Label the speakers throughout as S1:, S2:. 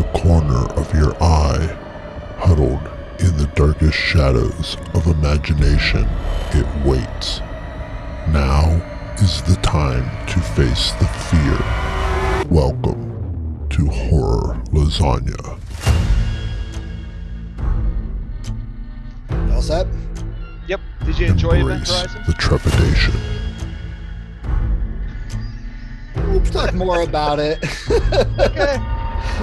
S1: the corner of your eye, huddled in the darkest shadows of imagination, it waits. Now is the time to face the fear. Welcome to Horror Lasagna.
S2: All set?
S3: Yep. Did you enjoy Event
S1: Embrace
S3: Horizon?
S1: the trepidation.
S2: We'll talk more about it.
S3: Okay.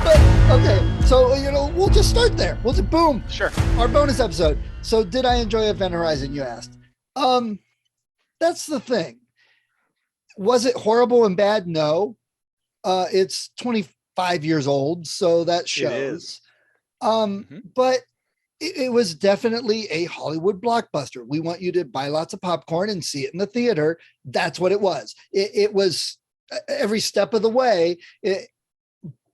S2: But, okay, so, we'll just start there. We'll just, boom,
S3: Sure.
S2: our bonus episode. So did I enjoy Event Horizon, you asked? That's the thing. Was it horrible and bad? No. It's 25 years old, so that shows.
S3: It is.
S2: But it was definitely a Hollywood blockbuster. We want you to buy lots of popcorn and see it in the theater. That's what it was. It was every step of the way.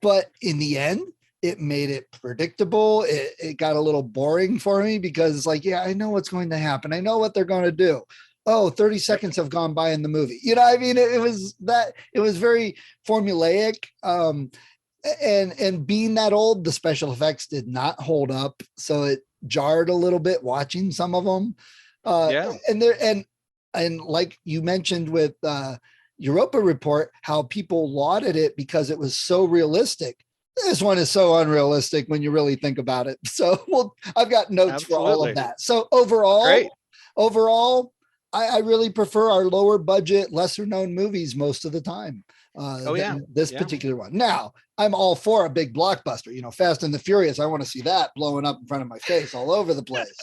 S2: But in the end, it made it predictable. It got a little boring for me because it's like, yeah, I know what's going to happen. I know what they're going to do. Oh, 30 seconds have gone by in the movie. I mean, it was very formulaic. And being that old, the special effects did not hold up. So it jarred a little bit watching some of them. And like you mentioned with Europa Report, how people lauded it because it was so realistic. This one is so unrealistic when you really think about it. So I've got notes for all of that. So overall, I really prefer our lower budget, lesser known movies most of the time. This particular one. Now, I'm all for a big blockbuster. Fast and the Furious. I want to see that blowing up in front of my face all over the place.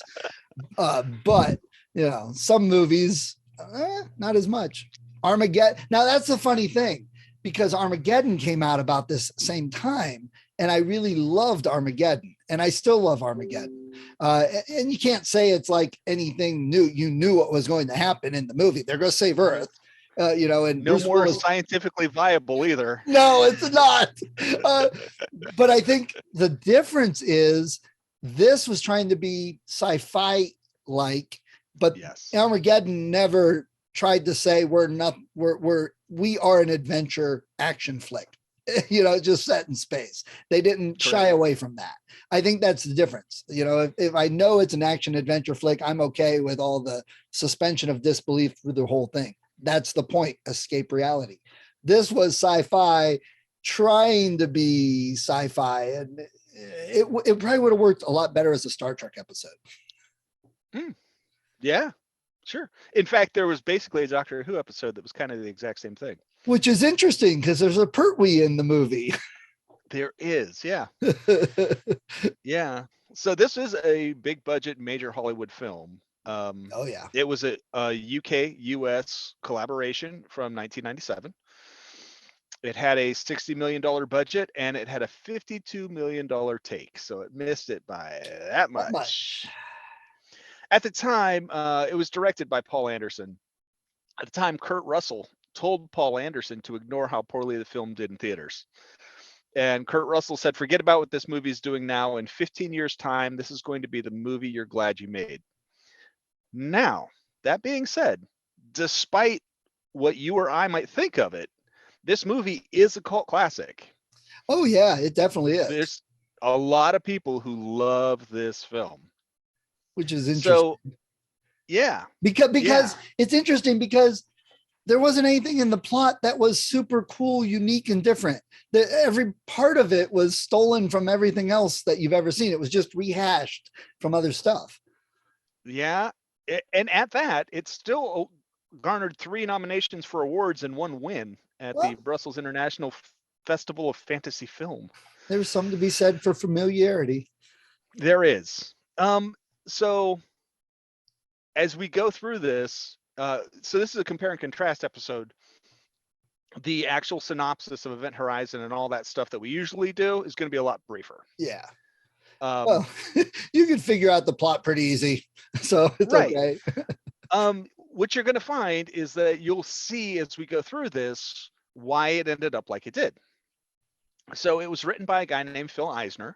S2: But some movies, not as much. Armageddon. Now that's the funny thing, because Armageddon came out about this same time, and I really loved Armageddon, and I still love Armageddon. And you can't say it's like anything new. You knew what was going to happen in the movie. They're going to save Earth. And
S3: no more scientifically viable either.
S2: No, it's not. But I think the difference is this was trying to be sci-fi like, but
S3: yes.
S2: Armageddon never tried to say we are an adventure action flick, just set in space. They didn't shy away from that. I think that's the difference. If I know it's an action adventure flick, I'm okay with all the suspension of disbelief through the whole thing. That's the point. Escape reality. This was sci-fi trying to be sci-fi, and it probably would have worked a lot better as a Star Trek episode.
S3: Yeah, sure. In fact, there was basically a Doctor Who episode that was kind of the exact same thing.
S2: Which is interesting because there's a Pertwee in the movie.
S3: There is, yeah. Yeah. So this is a big budget, major Hollywood film. It was a UK-US collaboration from 1997. It had a $60 million budget, and it had a $52 million take. So it missed it by that much. At the time, it was directed by Paul Anderson. At the time, Kurt Russell told Paul Anderson to ignore how poorly the film did in theaters. And Kurt Russell said, forget about what this movie is doing now. In 15 years' time, this is going to be the movie you're glad you made. Now, that being said, despite what you or I might think of it, this movie is a cult classic.
S2: Oh, yeah, it definitely is.
S3: There's a lot of people who love this film.
S2: Which is interesting.
S3: So, yeah.
S2: Because it's interesting because there wasn't anything in the plot that was super cool, unique, and different. Every part of it was stolen from everything else that you've ever seen. It was just rehashed from other stuff.
S3: Yeah. And at that, it still garnered 3 nominations for awards and 1 win at the Brussels International Festival of Fantasy Film.
S2: There's something to be said for familiarity.
S3: There is. So as we go through this, so this is a compare and contrast episode. The actual synopsis of Event Horizon and all that stuff that we usually do is going to be a lot briefer.
S2: Yeah. Well, you can figure out the plot pretty easy, so it's okay.
S3: What you're going to find is that you'll see as we go through this why it ended up like it did. So it was written by a guy named Phil Eisner.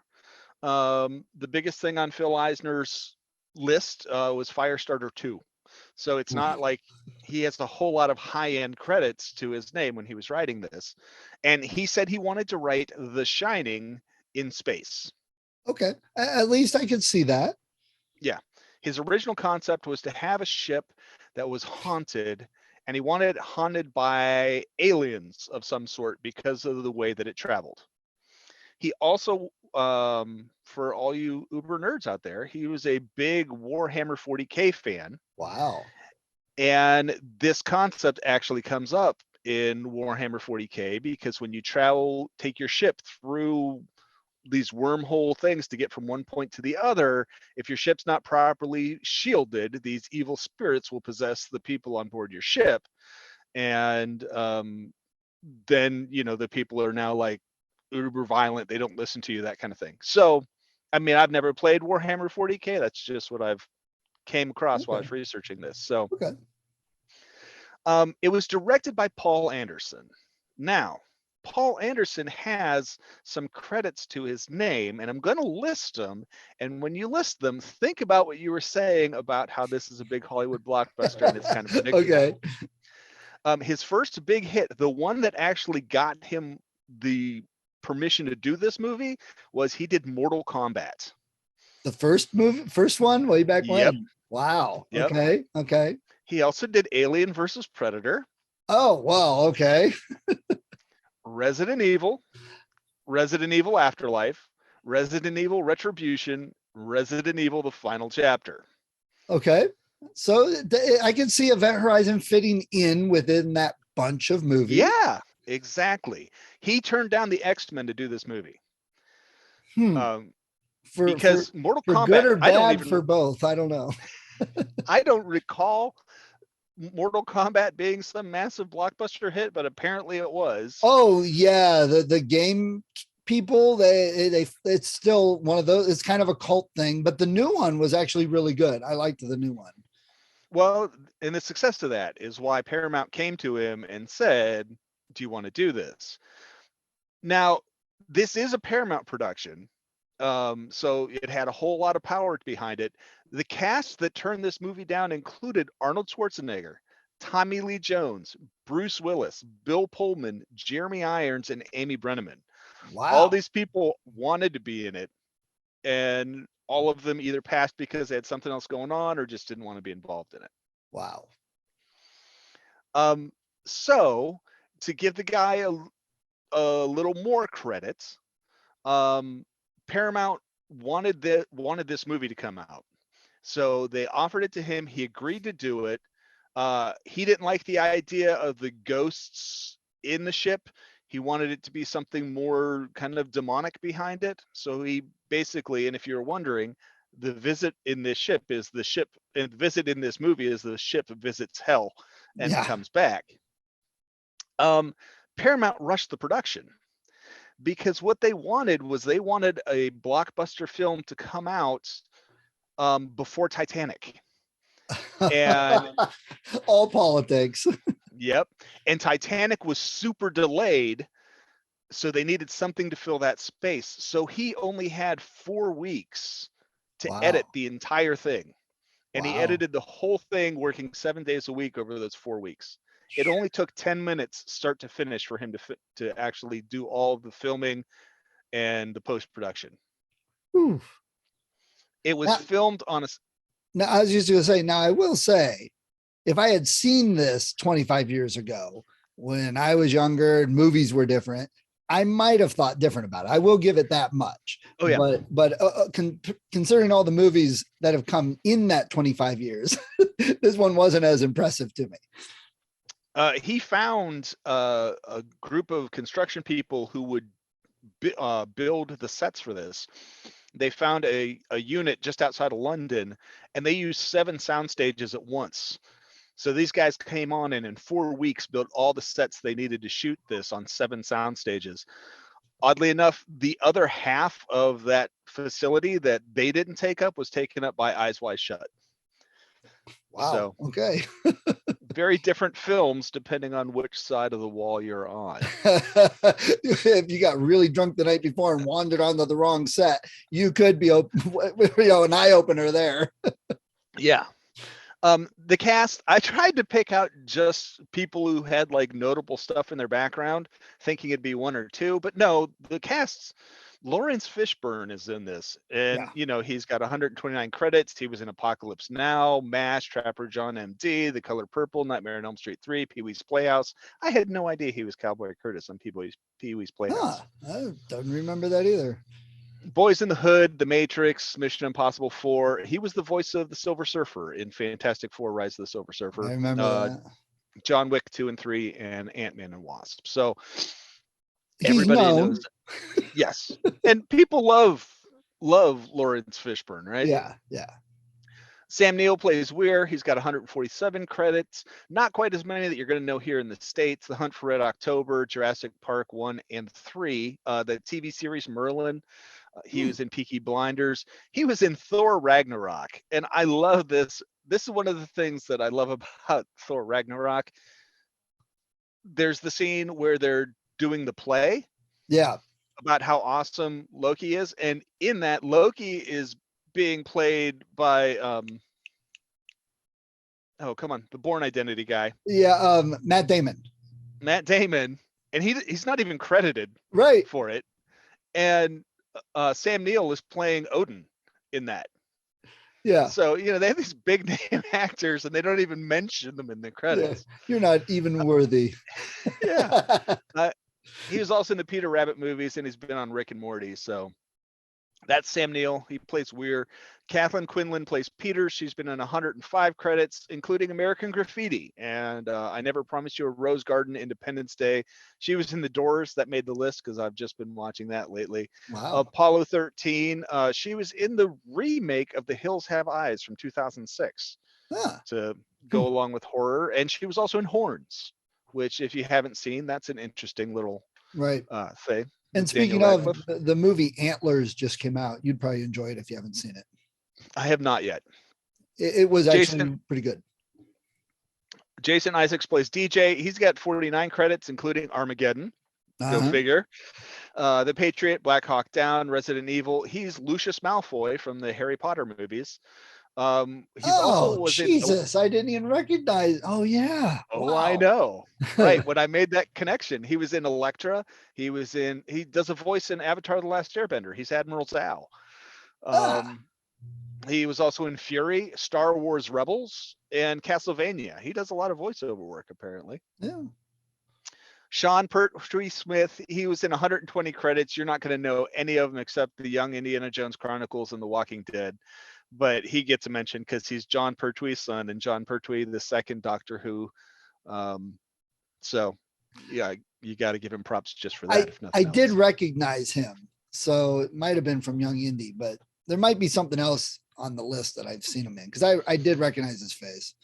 S3: The biggest thing on Phil Eisner's list was Firestarter 2. So it's not like he has a whole lot of high-end credits to his name when he was writing this. And he said he wanted to write The Shining in space.
S2: Okay. At least I could see that.
S3: Yeah. His original concept was to have a ship that was haunted, and he wanted it haunted by aliens of some sort because of the way that it traveled. He also, for all you Uber nerds out there, he was a big Warhammer 40K fan.
S2: Wow.
S3: And this concept actually comes up in Warhammer 40K because when you travel, take your ship through these wormhole things to get from one point to the other, if your ship's not properly shielded, these evil spirits will possess the people on board your ship. And then, the people are now like uber violent. They don't listen to you, that kind of thing. So, I mean, I've never played Warhammer 40K. That's just what I've came across while I was researching this. So, it was directed by Paul Anderson. Now, Paul Anderson has some credits to his name, and I'm going to list them. And when you list them, think about what you were saying about how this is a big Hollywood blockbuster and it's kind of predictable. Okay. His first big hit, the one that actually got him the permission to do this movie, was he did Mortal Kombat.
S2: The first one way back when?
S3: Yep.
S2: Wow.
S3: Yep.
S2: Okay.
S3: He also did Alien versus Predator.
S2: Oh, wow. Okay.
S3: Resident Evil, Resident Evil Afterlife, Resident Evil Retribution, Resident Evil The Final Chapter.
S2: Okay. So I can see Event Horizon fitting in within that bunch of movies.
S3: Yeah, exactly. He turned down the X-Men to do this movie. Because Mortal Kombat,
S2: good or bad for both. I don't know.
S3: I don't recall Mortal Kombat being some massive blockbuster hit, but apparently it was.
S2: Oh yeah, the game people, it's still one of those. It's kind of a cult thing, but the new one was actually really good. I liked the new one.
S3: Well, and the success of that is why Paramount came to him and said, "Do you want to do this?" Now, this is a Paramount production, so it had a whole lot of power behind it. The cast that turned this movie down included Arnold Schwarzenegger, Tommy Lee Jones, Bruce Willis, Bill Pullman, Jeremy Irons, and Amy Brenneman.
S2: Wow.
S3: All these people wanted to be in it, and all of them either passed because they had something else going on or just didn't want to be involved in it.
S2: Wow.
S3: So to give the guy a little more credit, Paramount wanted this movie to come out. So they offered it to him. He agreed to do it. He didn't like the idea of the ghosts in the ship. He wanted it to be something more kind of demonic behind it. So he basically, and if you're wondering, the visit in this ship is the ship, and visit in this movie is the ship visits hell and comes back. Paramount rushed the production because what they wanted was a blockbuster film to come out before Titanic. And
S2: all politics.
S3: Yep. And Titanic was super delayed, so they needed something to fill that space. So he only had 4 weeks to edit the entire thing. And he edited the whole thing working 7 days a week over those 4 weeks. It only took 10 minutes start to finish for him to actually do all the filming and the post-production. It was filmed on a...
S2: Now, I was just going to say, now I will say, if I had seen this 25 years ago, when I was younger and movies were different, I might have thought different about it. I will give it that much.
S3: Oh yeah.
S2: But considering all the movies that have come in that 25 years, this one wasn't as impressive to me.
S3: He found a group of construction people who would build the sets for this. They found a unit just outside of London, and they used 7 sound stages at once. So these guys came on and in 4 weeks built all the sets they needed to shoot this on 7 sound stages. Oddly enough, the other half of that facility that they didn't take up was taken up by Eyes Wide Shut.
S2: Wow.
S3: So,
S2: okay.
S3: Very different films depending on which side of the wall you're on.
S2: If you got really drunk the night before and wandered onto the wrong set, you could be an eye opener there.
S3: Yeah. The cast, I tried to pick out just people who had like notable stuff in their background, thinking it'd be 1 or 2, but no, the cast's Lawrence Fishburne is in this, and
S2: Yeah.
S3: he's got 129 credits. He was in Apocalypse Now, MASH, Trapper John MD, The Color Purple, Nightmare on Elm Street 3, Pee-wee's Playhouse. I had no idea he was Cowboy Curtis on Pee-wee's Playhouse.
S2: I don't remember that either.
S3: Boys in the Hood, The Matrix, Mission Impossible 4. He was the voice of the Silver Surfer in Fantastic Four: Rise of the Silver Surfer.
S2: I remember that.
S3: John Wick 2 and 3, and Ant-Man and Wasp. So
S2: He's known.
S3: Yes, and people love Lawrence Fishburne, right?
S2: Yeah.
S3: Sam Neill plays Weir. He's got 147 credits. Not quite as many that you're going to know here in the States. The Hunt for Red October, Jurassic Park 1 and 3, the TV series Merlin. He was in Peaky Blinders. He was in Thor Ragnarok, and I love this. This is one of the things that I love about Thor Ragnarok. There's the scene where they're doing the play.
S2: Yeah.
S3: About how awesome Loki is, and in that, Loki is being played by the Bourne Identity guy.
S2: Yeah, Matt Damon,
S3: and he's not even credited for it. And Sam Neill is playing Odin in that.
S2: Yeah.
S3: So they have these big name actors, and they don't even mention them in the credits.
S2: Yeah. You're not even worthy.
S3: Yeah. He was also in the Peter Rabbit movies, and he's been on Rick and Morty. So that's Sam Neill. He plays Weir. Kathleen Quinlan plays Peter. She's been in 105 credits, including American Graffiti and I Never Promised You a Rose Garden, Independence Day. She was in The Doors. That made the list because I've just been watching that lately.
S2: Wow.
S3: Apollo 13. She was in the remake of The Hills Have Eyes from 2006 to go along with horror. And she was also in Horns, which, if you haven't seen, that's an interesting little thing.
S2: And speaking of, the movie Antlers just came out. You'd probably enjoy it if you haven't seen it.
S3: I have not yet.
S2: It was actually pretty good.
S3: Jason Isaacs plays DJ. He's got 49 credits, including Armageddon. Go figure. The Patriot, Black Hawk Down, Resident Evil. He's Lucius Malfoy from the Harry Potter movies.
S2: Jesus, I didn't even recognize. Oh yeah.
S3: Oh, wow. I know. Right. When I made that connection, he was in Elektra. He does a voice in Avatar: The Last Airbender. He's Admiral Zhao. He was also in Fury, Star Wars Rebels, and Castlevania. He does a lot of voiceover work, apparently.
S2: Yeah.
S3: Sean Pertwee Smith, he was in 120 credits. You're not going to know any of them except the Young Indiana Jones Chronicles and The Walking Dead. But he gets a mention because he's John Pertwee's son, and John Pertwee, the second Doctor Who. So, yeah, you got to give him props just for that.
S2: I did recognize him, so it might have been from Young Indy, but there might be something else on the list that I've seen him in, because I did recognize his face.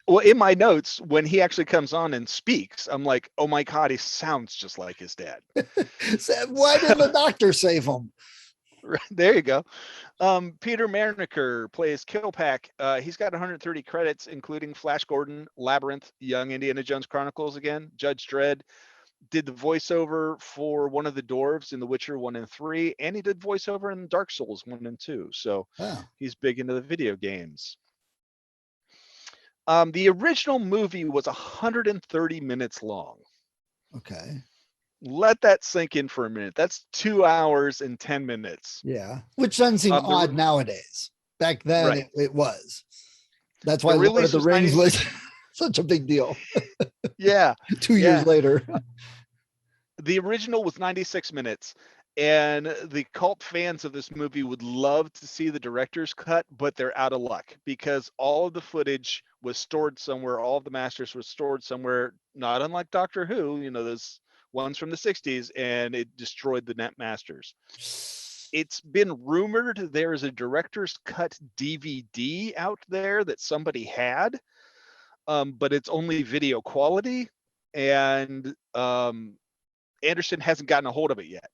S3: Well, in my notes, when he actually comes on and speaks, I'm like, oh my God, he sounds just like his dad.
S2: Why didn't the doctor save him?
S3: There you go. Peter Marniker plays Killpack. He's got 130 credits, including Flash Gordon, Labyrinth, Young Indiana Jones Chronicles again, Judge Dredd. Did the voiceover for one of the dwarves in The Witcher 1 and 3, and he did voiceover in Dark Souls 1 and 2. So he's big into the video games. The original movie was 130 minutes long.
S2: Okay.
S3: Let that sink in for a minute. That's 2 hours and 10 minutes.
S2: Yeah. Which doesn't seem odd nowadays. Back then it was. That's why Lord of the Rings was such a big deal.
S3: Yeah.
S2: 2 years later.
S3: The original was 96 minutes. And the cult fans of this movie would love to see the director's cut, but they're out of luck because all of the footage was stored somewhere. All of the masters were stored somewhere, not unlike Doctor Who, those ones from the 60s, and it destroyed the net masters. It's been rumored there is a director's cut DVD out there that somebody had, but it's only video quality, and Anderson hasn't gotten a hold of it yet.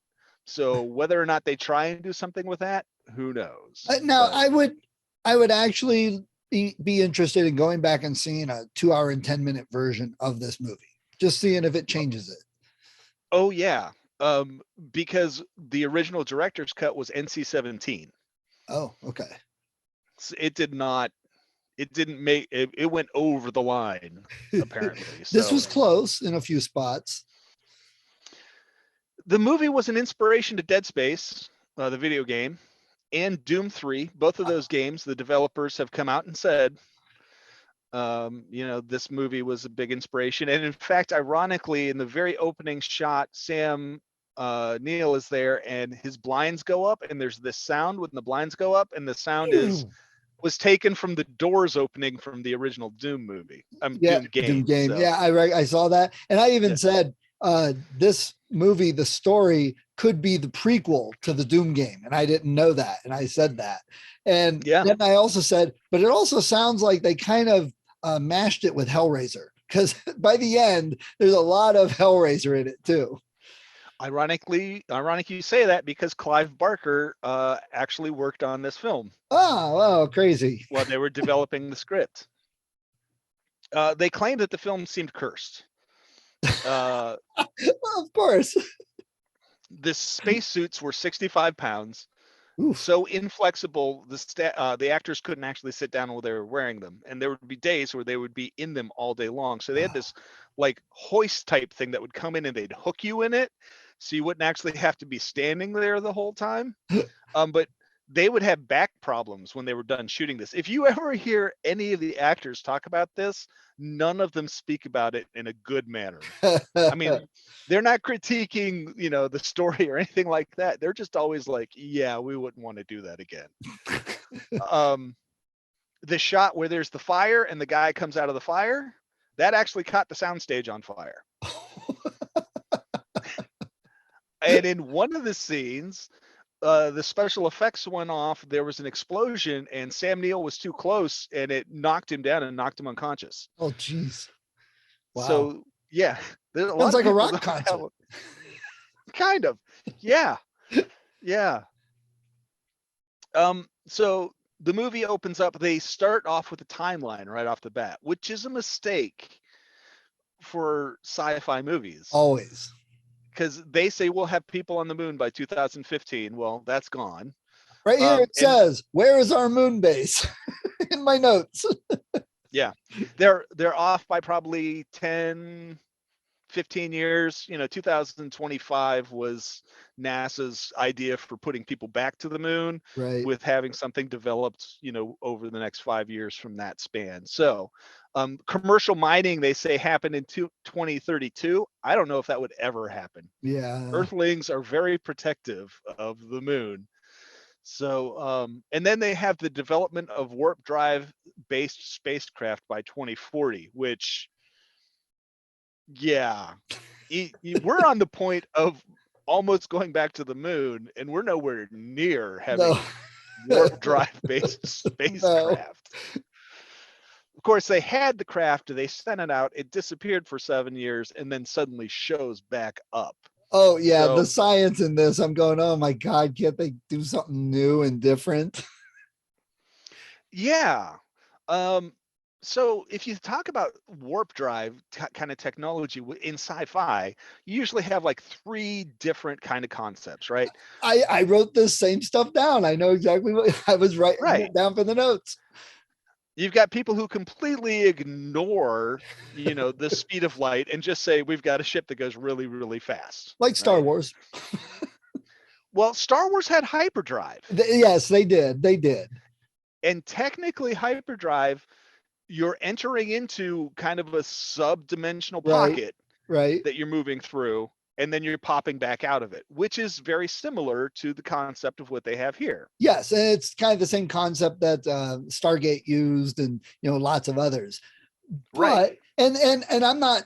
S3: So whether or not they try and do something with that, who knows?
S2: Now, I would actually be interested in going back and seeing a 2 hour and 10 minute version of this movie, just seeing if it changes it.
S3: Oh yeah, because the original director's cut was NC-17.
S2: Oh, okay.
S3: So it didn't make it. It went over the line apparently.
S2: This was close in a few spots.
S3: The movie was an inspiration to Dead Space, the video game, and Doom 3. Both of those games, the developers have come out and said, this movie was a big inspiration. And in fact, ironically, in the very opening shot, Sam Neill is there and his blinds go up and there's this sound when the blinds go up, and the sound was taken from the doors opening from the original Doom movie. Doom game.
S2: Doom game.
S3: So.
S2: Yeah, I saw that. And I even said this movie, the story could be the prequel to the Doom game. And I didn't know that. And I said that. And then I also said, but it also sounds like they kind of mashed it with Hellraiser, because by the end, there's a lot of Hellraiser in it too.
S3: Ironic you say that, because Clive Barker actually worked on this film.
S2: Oh, crazy.
S3: While they were developing the script. They claimed that the film seemed cursed.
S2: Well, of course.
S3: The spacesuits were 65 pounds.
S2: Oof.
S3: So inflexible, the actors couldn't actually sit down while they were wearing them. And there would be days where they would be in them all day long. So they had this like hoist type thing that would come in and they'd hook you in it. So you wouldn't actually have to be standing there the whole time. But they would have back problems when they were done shooting this. If you ever hear any of the actors talk about this, none of them speak about it in a good manner. I mean, they're not critiquing, the story or anything like that. They're just always like, yeah, we wouldn't want to do that again. The shot where there's the fire and the guy comes out of the fire, that actually caught the soundstage on fire. And in one of the scenes, the special effects went off. There was an explosion, and Sam Neill was too close, and it knocked him down and knocked him unconscious.
S2: Oh, jeez! Wow.
S3: So yeah,
S2: sounds like a rock concert.
S3: Kind of, yeah. So the movie opens up. They start off with a timeline right off the bat, which is a mistake for sci-fi movies.
S2: Always.
S3: Because they say we'll have people on the moon by 2015. Well, that's gone.
S2: Right here it says, "Where is our moon base?" in my notes.
S3: Yeah, they're off by probably 10, 15 years. 2025 was NASA's idea for putting people back to the moon,
S2: right?
S3: With having something developed, over the next 5 years from that span. So commercial mining, they say, happened in 2032. I don't know if that would ever happen.
S2: Yeah.
S3: Earthlings are very protective of the moon. So, and then they have the development of warp drive based spacecraft by 2040, which, yeah, we're on the point of almost going back to the moon, and we're nowhere near having warp drive based spacecraft. Of course, they had the craft, they sent it out, it disappeared for 7 years, and then suddenly shows back up.
S2: Oh, yeah, the science in this, I'm going, oh my God, can't they do something new and different?
S3: Yeah. So if you talk about warp drive kind of technology in sci-fi, you usually have like 3 different kind of concepts, right?
S2: I wrote this same stuff down. I know exactly what I was writing it down for the notes.
S3: You've got people who completely ignore, the speed of light and just say, we've got a ship that goes really, really fast.
S2: Like Star Wars.
S3: Well, Star Wars had hyperdrive.
S2: Yes, they did. They did.
S3: And technically hyperdrive, you're entering into kind of a sub-dimensional pocket that you're moving through, and then you're popping back out of it, which is very similar to the concept of what they have here.
S2: Yes, and it's kind of the same concept that Stargate used, and lots of others. Right. But, and I'm not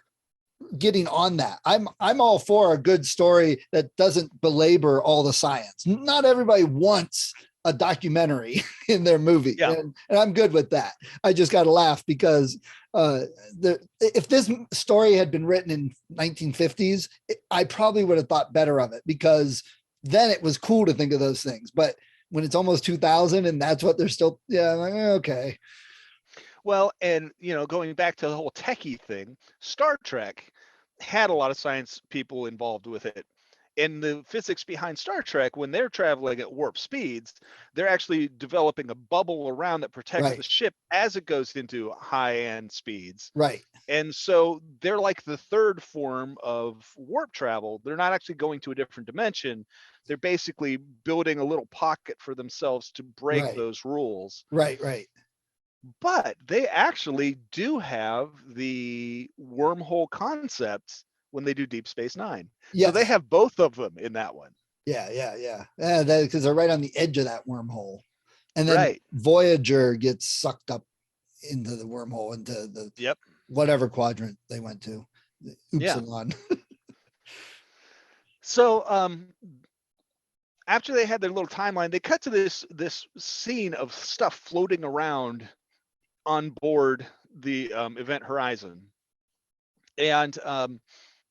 S2: getting on that. I'm all for a good story that doesn't belabor all the science. Not everybody wants a documentary in their movie, and I'm good with that. I just got to laugh because if this story had been written in 1950s, I probably would have thought better of it, because then it was cool to think of those things. But when it's almost 2000 and that's what they're still, I'm like, okay.
S3: Well, and going back to the whole techie thing, Star Trek had a lot of science people involved with it. And the physics behind Star Trek, when they're traveling at warp speeds, they're actually developing a bubble around that protects the ship as it goes into high-end speeds.
S2: Right.
S3: And so they're like the third form of warp travel. They're not actually going to a different dimension. They're basically building a little pocket for themselves to break those rules.
S2: Right.
S3: But they actually do have the wormhole concepts when they do Deep Space Nine. Yes. So they have both of them in that one.
S2: Yeah. Because they're right on the edge of that wormhole. And then Voyager gets sucked up into the wormhole, into the whatever quadrant they went to. The Upsilon.
S3: So after they had their little timeline, they cut to this scene of stuff floating around on board the Event Horizon. And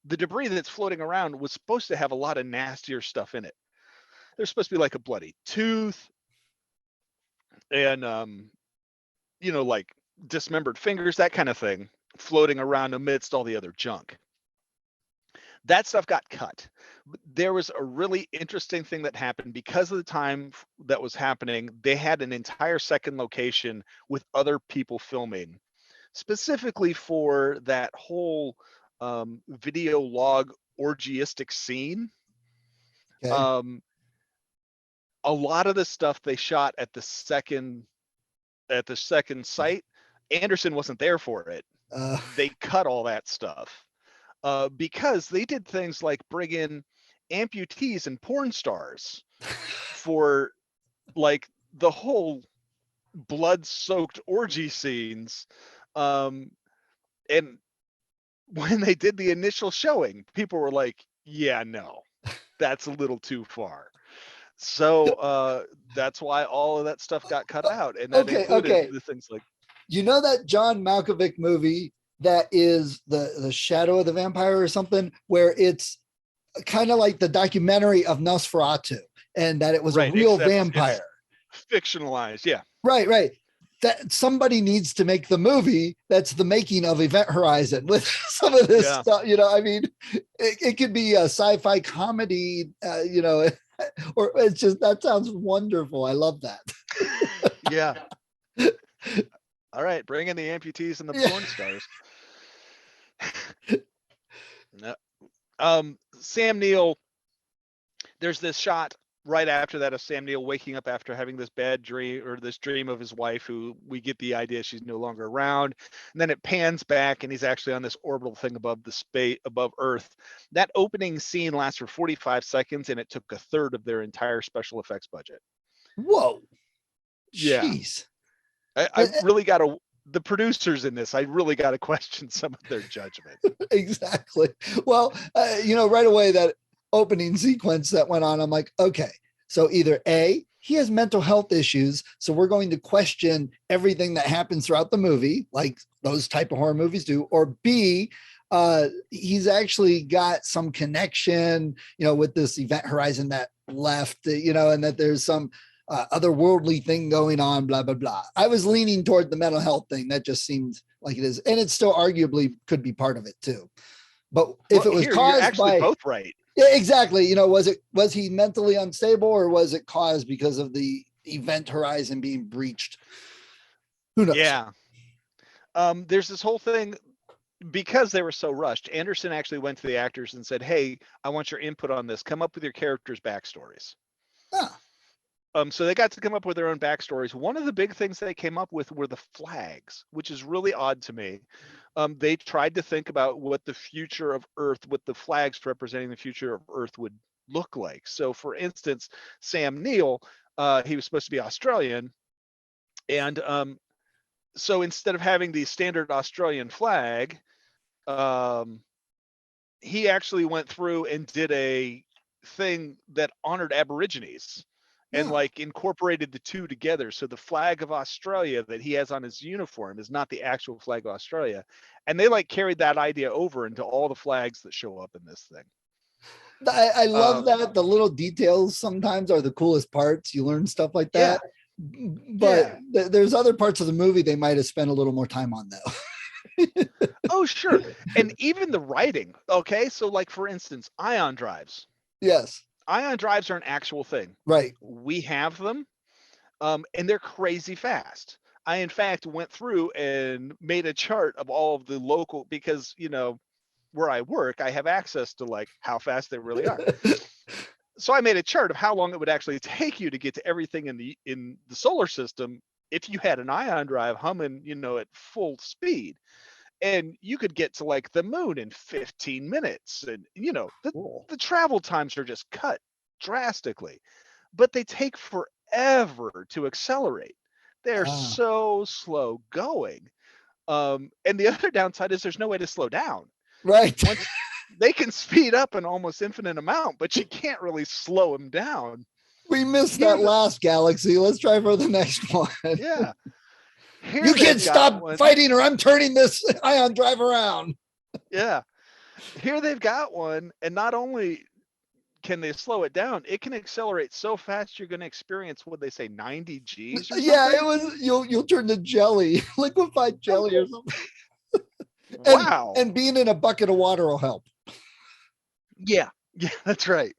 S3: the debris that's floating around was supposed to have a lot of nastier stuff in it. There's supposed to be like a bloody tooth and, like dismembered fingers, that kind of thing, floating around amidst all the other junk. That stuff got cut. There was a really interesting thing that happened because of the time that was happening. They had an entire second location with other people filming, specifically for that whole video log orgiastic scene. A lot of the stuff they shot at the second site. Anderson wasn't there for it. They cut all that stuff because they did things like bring in amputees and porn stars for like the whole blood-soaked orgy scenes. And when they did the initial showing, people were like, yeah, no, that's a little too far. So that's why all of that stuff got cut out. And that included the things like,
S2: that John Malkovich movie that is the Shadow of the Vampire or something, where it's kind of like the documentary of Nosferatu, and that it was a real vampire.
S3: Fictionalized, yeah.
S2: Right. That somebody needs to make the movie that's the making of Event Horizon with some of this stuff. I mean, it could be a sci-fi comedy, or it's just, that sounds wonderful. I love that.
S3: Yeah. All right, bring in the amputees and the porn stars. Sam Neill, there's this shot right after that of Sam Neill waking up after having this bad dream, or this dream of his wife, who we get the idea she's no longer around. And then it pans back and he's actually on this orbital thing above Earth. That opening scene lasts for 45 seconds and it took a third of their entire special effects budget.
S2: Whoa.
S3: Yeah. Jeez. I really got to, the producers in this, I really got to question some of their judgment.
S2: Exactly. Well, right away, that opening sequence that went on, I'm like, okay, so either A, he has mental health issues, so we're going to question everything that happens throughout the movie, like those type of horror movies do, or B, he's actually got some connection, with this Event Horizon that left, and that there's some otherworldly thing going on, blah, blah, blah. I was leaning toward the mental health thing. That just seemed like it is. And it still arguably could be part of it too. But if it was caused by
S3: both right.
S2: Yeah, exactly. Was he mentally unstable, or was it caused because of the Event Horizon being breached? Who knows?
S3: Yeah. There's this whole thing, because they were so rushed. Anderson actually went to the actors and said, hey, I want your input on this. Come up with your characters' backstories. So they got to come up with their own backstories. One of the big things they came up with were the flags, which is really odd to me. They tried to think about what the future of Earth, what the flags representing the future of Earth would look like. So for instance, Sam Neill, he was supposed to be Australian. And so instead of having the standard Australian flag, he actually went through and did a thing that honored Aborigines. And like incorporated the two together. So the flag of Australia that he has on his uniform is not the actual flag of Australia. And they like carried that idea over into all the flags that show up in this thing.
S2: I love that. The little details sometimes are the coolest parts. You learn stuff like that. But there's other parts of the movie they might have spent a little more time on though.
S3: Oh, sure. And even the writing. Okay. So like, for instance, ion drives.
S2: Yes.
S3: Ion drives are an actual thing.
S2: Right.
S3: We have them, and they're crazy fast. I, in fact, went through and made a chart of all of the local, because, where I work, I have access to like how fast they really are. So I made a chart of how long it would actually take you to get to everything in the solar system if you had an ion drive humming, at full speed. And you could get to like the moon in 15 minutes. And,
S2: Cool.
S3: the travel times are just cut drastically, but they take forever to accelerate. They're so slow going. And the other downside is there's no way to slow down.
S2: Right.
S3: Once they can speed up an almost infinite amount, but you can't really slow them down.
S2: We missed that last galaxy. Let's try for the next one.
S3: Yeah. Here
S2: you kids stop fighting or I'm turning this ion drive around.
S3: Yeah. Here they've got one, and not only can they slow it down, it can accelerate so fast you're going to experience, what they say, 90 Gs or something?
S2: Yeah, it was you'll turn to jelly, liquefied jelly or something.
S3: Wow.
S2: And being in a bucket of water will help.
S3: Yeah, that's right.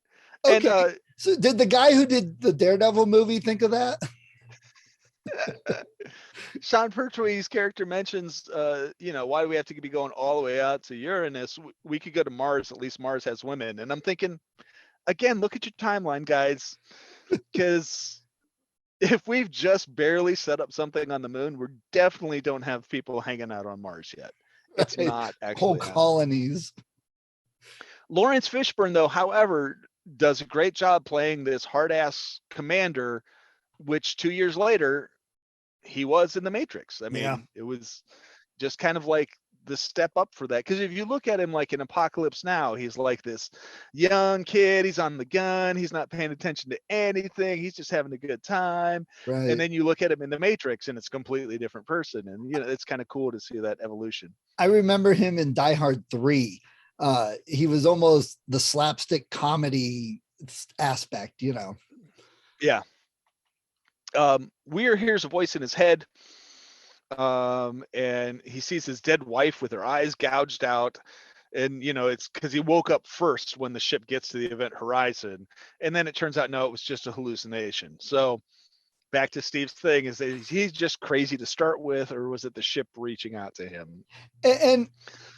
S2: Okay.
S3: And
S2: so did the guy who did the Daredevil movie think of that?
S3: Sean Pertwee's character mentions, why do we have to be going all the way out to Uranus? We could go to Mars. At least Mars has women. And I'm thinking, again, look at your timeline, guys, because if we've just barely set up something on the moon, we definitely don't have people hanging out on Mars yet. It's not actually
S2: whole colonies.
S3: Lawrence Fishburne, though, however, does a great job playing this hard-ass commander, which 2 years later, he was in The Matrix. I mean, It was just kind of like the step up for that. Because if you look at him like in Apocalypse Now, he's like this young kid. He's on the gun. He's not paying attention to anything. He's just having a good time.
S2: Right.
S3: And then you look at him in The Matrix, and it's a completely different person. And, it's kind of cool to see that evolution.
S2: I remember him in Die Hard 3. He was almost the slapstick comedy aspect,
S3: Yeah. Weir hears a voice in his head, and he sees his dead wife with her eyes gouged out. And, it's because he woke up first when the ship gets to the event horizon. And then it turns out, no, it was just a hallucination. So back to Steve's thing, is that he's just crazy to start with, or was it the ship reaching out to him?
S2: And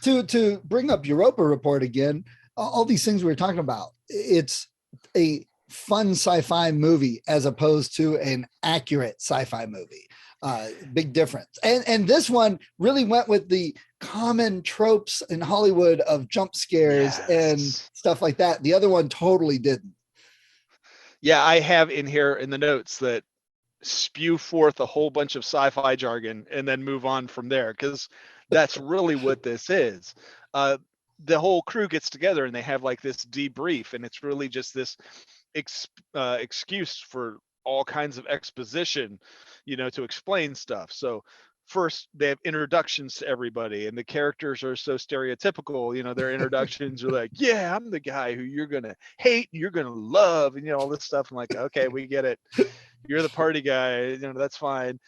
S2: to bring up Europa Report again, all these things we were talking about, it's a fun sci-fi movie as opposed to an accurate sci-fi movie. Big difference. And this one really went with the common tropes in Hollywood of jump scares and stuff like that. The other one totally didn't.
S3: Yeah, I have in here in the notes that spew forth a whole bunch of sci-fi jargon and then move on from there, because that's really what this is. The whole crew gets together and they have like this debrief, and it's really just this excuse for all kinds of exposition, to explain stuff. So first they have introductions to everybody, and the characters are so stereotypical. Their introductions are like, yeah, I'm the guy who you're gonna hate and you're gonna love, and all this stuff. I'm like, okay, we get it. You're the party guy, that's fine.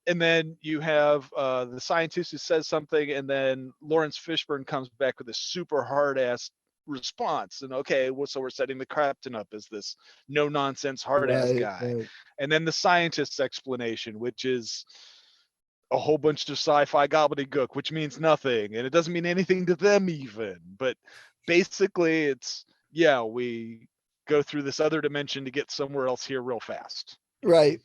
S3: And then you have the scientist who says something, and then Lawrence Fishburne comes back with a super hard ass response. And okay, well, so we're setting the captain up as this no nonsense hard ass guy. Right. And then the scientist's explanation, which is a whole bunch of sci-fi gobbledygook, which means nothing, and it doesn't mean anything to them even. But basically, it's we go through this other dimension to get somewhere else here real fast.
S2: Right.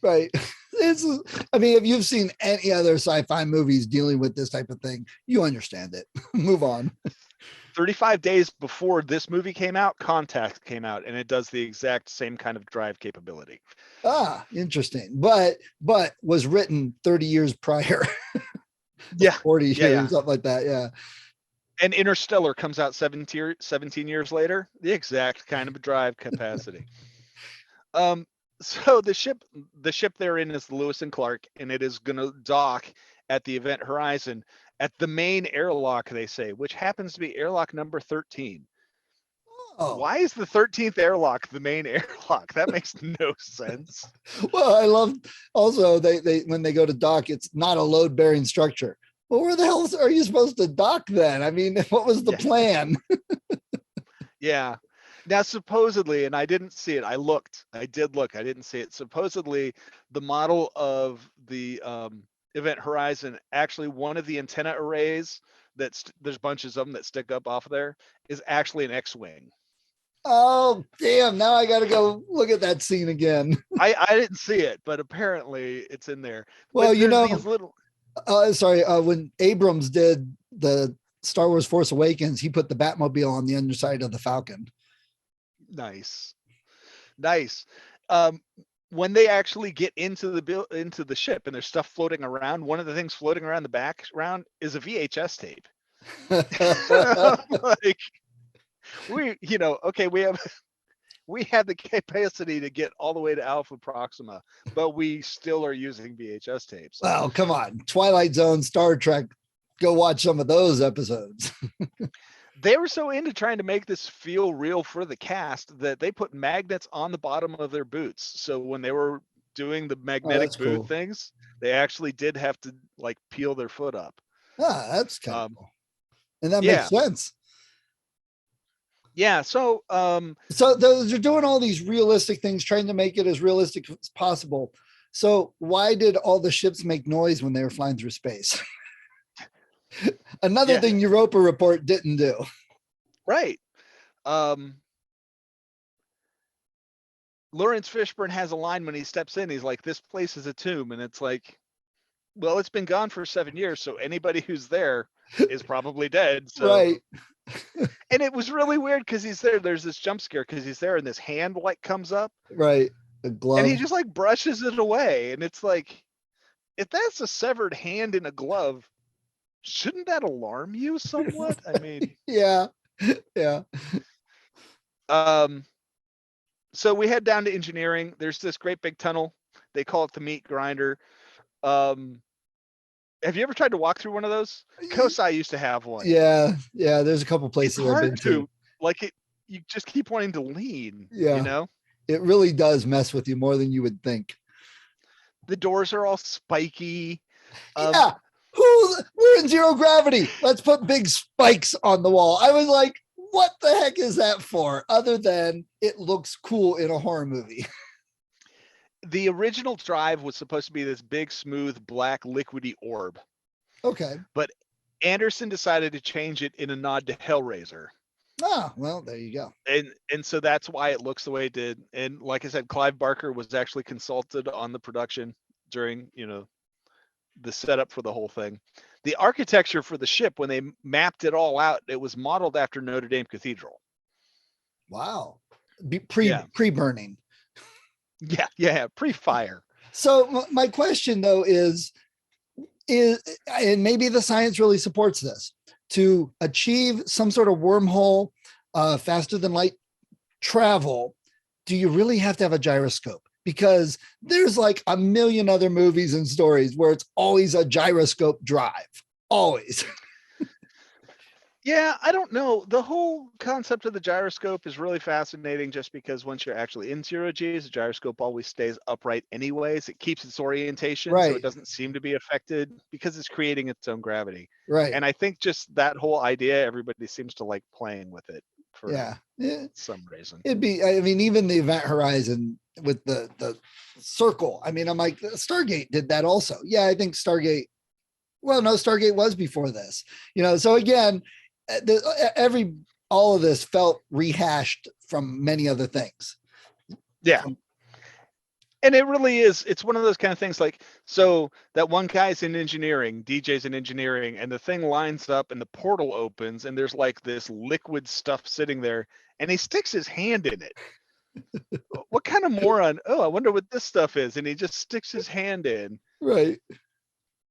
S2: If you've seen any other sci-fi movies dealing with this type of thing, you understand it. Move on.
S3: 35 days before this movie came out, Contact came out, and it does the exact same kind of drive capability.
S2: Interesting. But was written 30 years prior. 40 years, something like that. Yeah.
S3: And Interstellar comes out 17 years later, the exact kind of drive capacity. So the ship they're in is the Lewis and Clark, and it is going to dock at the event horizon at the main airlock, they say, which happens to be airlock number 13. Oh. Why is the 13th airlock the main airlock? That makes no sense.
S2: Well, I love also they when they go to dock, it's not a load bearing structure. Well, where the hell are you supposed to dock then? I mean, what was the plan?
S3: Yeah. Now, supposedly, and I didn't see it. I did look. I didn't see it. Supposedly, the model of the Event Horizon, actually one of the antenna arrays there's bunches of them that stick up off of there, is actually an X-wing.
S2: Oh, damn. Now I got to go look at that scene again.
S3: I didn't see it, but apparently it's in there.
S2: Well,
S3: But there's these little.
S2: When Abrams did the Star Wars Force Awakens, he put the Batmobile on the underside of the Falcon.
S3: Nice. When they actually get into the ship and there's stuff floating around, one of the things floating around the background is a VHS tape. Like we have the capacity to get all the way to Alpha Proxima, but we still are using VHS tapes.
S2: Well, come on, Twilight Zone, Star Trek. Go watch some of those episodes.
S3: They were so into trying to make this feel real for the cast that they put magnets on the bottom of their boots. So when they were doing the magnetic boot things, they actually did have to like peel their foot up.
S2: Ah, that's kind of cool. And that makes sense.
S3: Yeah. So
S2: they're doing all these realistic things, trying to make it as realistic as possible. So why did all the ships make noise when they were flying through space? Another thing Europa Report didn't do.
S3: Right. Lawrence Fishburne has a line when he steps in. He's like, "This place is a tomb," and it's like, well, it's been gone for 7 years, so anybody who's there is probably dead. So.
S2: Right.
S3: And it was really weird because he's there. There's this jump scare because he's there, and this hand like comes up.
S2: Right. The glove.
S3: And he just like brushes it away, and it's like, if that's a severed hand in a glove, shouldn't that alarm you somewhat? I mean,
S2: yeah.
S3: So we head down to engineering. There's this great big tunnel. They call it the meat grinder. Have you ever tried to walk through one of those? Kosai used to have one.
S2: Yeah. There's a couple places
S3: I've
S2: been to.
S3: Like it, you just keep wanting to lean.
S2: Yeah.
S3: You know,
S2: it really does mess with you more than you would think.
S3: The doors are all spiky.
S2: We're in zero gravity. Let's put big spikes on the wall. I was like, what the heck is that for? Other than it looks cool in a horror movie.
S3: The original drive was supposed to be this big, smooth, black, liquidy orb.
S2: Okay.
S3: But Anderson decided to change it in a nod to Hellraiser.
S2: Ah, well, there you go.
S3: And so that's why it looks the way it did. And like I said, Clive Barker was actually consulted on the production during, the setup for the whole thing. The architecture for the ship, when they mapped it all out, it was modeled after Notre Dame Cathedral.
S2: Wow. Pre-burning.
S3: Yeah, pre-fire.
S2: So my question though is, and maybe the science really supports this, to achieve some sort of wormhole, faster than light travel, do you really have to have a gyroscope? Because there's like a million other movies and stories where it's always a gyroscope drive. Always.
S3: Yeah, I don't know. The whole concept of the gyroscope is really fascinating just because once you're actually in zero G's, the gyroscope always stays upright anyways. It keeps its orientation,
S2: right.
S3: So it doesn't seem to be affected because it's creating its own gravity.
S2: Right.
S3: And I think just that whole idea, everybody seems to like playing with it for some reason.
S2: Even the Event Horizon with the circle. I mean, I'm like, Stargate did that also. Yeah, I think Stargate. Well, no, Stargate was before this. So again, all of this felt rehashed from many other things.
S3: Yeah. And it really is. It's one of those kind of things like, so that one guy's in engineering, DJ's in engineering, and the thing lines up and the portal opens and there's like this liquid stuff sitting there and he sticks his hand in it. What kind of moron? Oh, I wonder what this stuff is. And he just sticks his hand in.
S2: Right.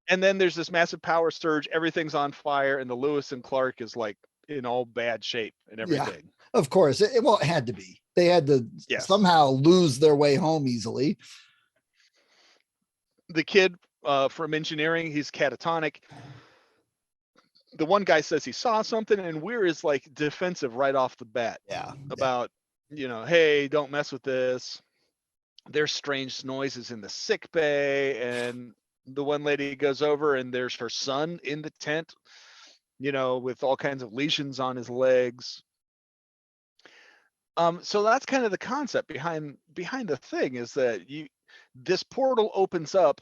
S3: And then there's this massive power surge. Everything's on fire. And the Lewis and Clark is like in all bad shape and everything.
S2: Yeah, of course. It had to be. They had to somehow lose their way home easily.
S3: The kid from engineering, he's catatonic. The one guy says he saw something, and Weir is like defensive right off the bat.
S2: Yeah.
S3: About, hey, don't mess with this. There's strange noises in the sick bay, and the one lady goes over, and there's her son in the tent, with all kinds of lesions on his legs. So that's kind of the concept behind the thing, is that this portal opens up,